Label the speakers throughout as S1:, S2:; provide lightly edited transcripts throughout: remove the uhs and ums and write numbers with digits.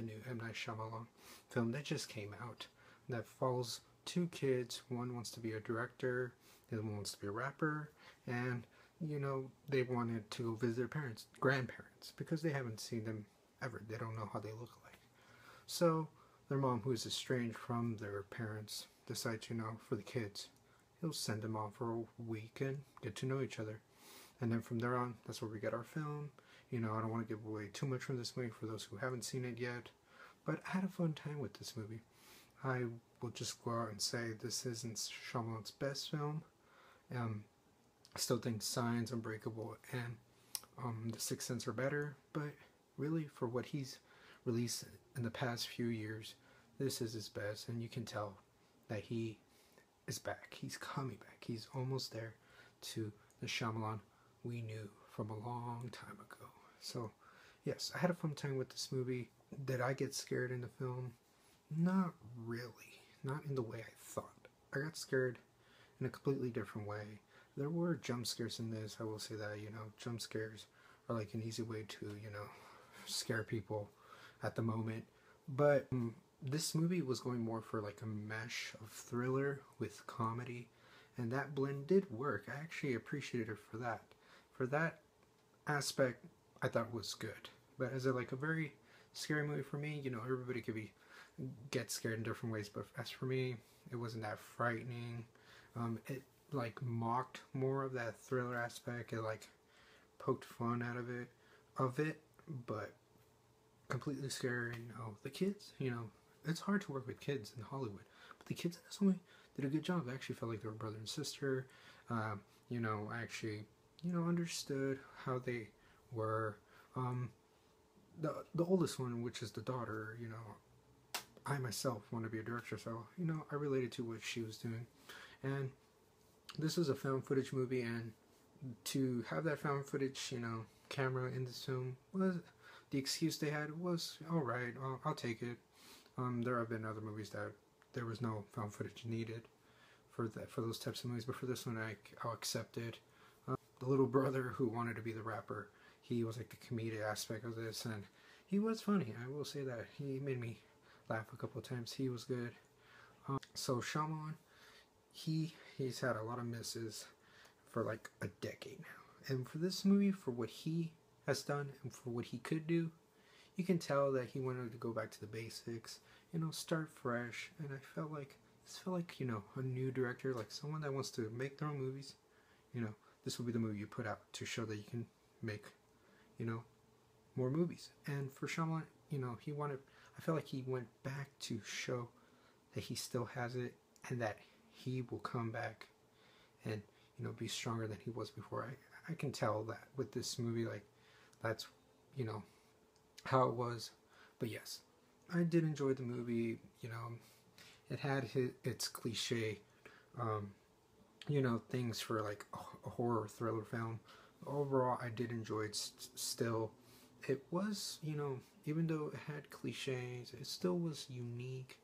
S1: new M. Night Shyamalan film that just came out that follows two kids. One wants to be a director, the other one wants to be a rapper, and you know, they wanted to go visit their grandparents, because they haven't seen them ever. They don't know how they look like. So their mom, who is estranged from their parents, decides, for the kids, he'll send them off for a week and get to know each other. And then from there on, that's where we get our film. I don't want to give away too much from this movie for those who haven't seen it yet, but I had a fun time with this movie. I will just go out and say this isn't Shyamalan's best film. I still think Signs, Unbreakable, and The Sixth Sense are better, but really, for what he's released in the past few years, this is his best, and you can tell that he is back. He's coming back. He's almost there to the Shyamalan we knew from a long time ago. So, yes, I had a fun time with this movie. Did I get scared in the film? Not really. Not in the way I thought. I got scared in a completely different way. There were jump scares in this. I will say that, jump scares are like an easy way to, scare people at the moment. But this movie was going more for like a mesh of thriller with comedy, and that blend did work. I actually appreciated it for that. For that aspect, I thought was good. But as a very scary movie for me, everybody could get scared in different ways, but as for me, it wasn't that frightening. It mocked more of that thriller aspect. It poked fun out of it, but completely scary. The kids, it's hard to work with kids in Hollywood, but the kids in this movie did a good job. I actually felt like they were brother and sister. I actually, understood how they were. The oldest one, which is the daughter, I myself want to be a director, so, I related to what she was doing. And this is a found footage movie, and to have that found footage, camera in this film was the excuse they had was alright. I'll take it. There have been other movies that there was no found footage needed for those types of movies, but for this one, I'll accept it. The little brother who wanted to be the rapper, he was like the comedic aspect of this, and he was funny. I will say that he made me laugh a couple of times. He was good. So Shyamalan, he's had a lot of misses for like a decade now, and for this movie, for what he has done and for what he could do, you can tell that he wanted to go back to the basics, start fresh. And I felt like this felt like a new director, like someone that wants to make their own movies. This would be the movie you put out to show that you can make more movies. And for Shyamalan, I felt like he went back to show that he still has it, and that he will come back and be stronger than he was before. I can tell that with this movie, that's how it was. But yes, I did enjoy the movie. It had its cliche things for a horror thriller film. Overall, I did enjoy it still. It was, even though it had cliches, it still was unique.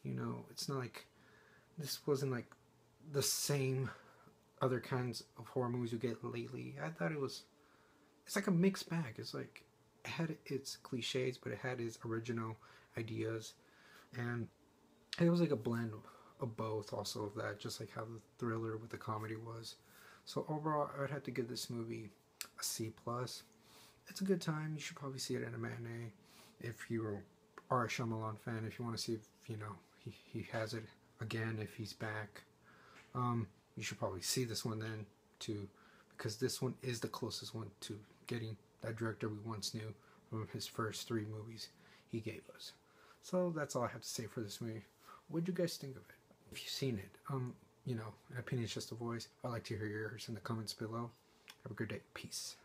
S1: It's not like, this wasn't like the same other kinds of horror movies you get lately. I thought it's like a mixed bag. It's like, it had its cliches, but it had its original ideas. And it was like a blend of both also of that, just like how the thriller with the comedy was. So overall, I would have to give this movie a C+. It's a good time. You should probably see it in a matinee if you are a Shyamalan fan. If you want to see if he has it again, if he's back, you should probably see this one then too, because this one is the closest one to getting that director we once knew from his first 3 movies he gave us. So that's all I have to say for this movie. What do you guys think of it? If you've seen it, an opinion is just a voice. I'd like to hear yours in the comments below. Have a good day. Peace.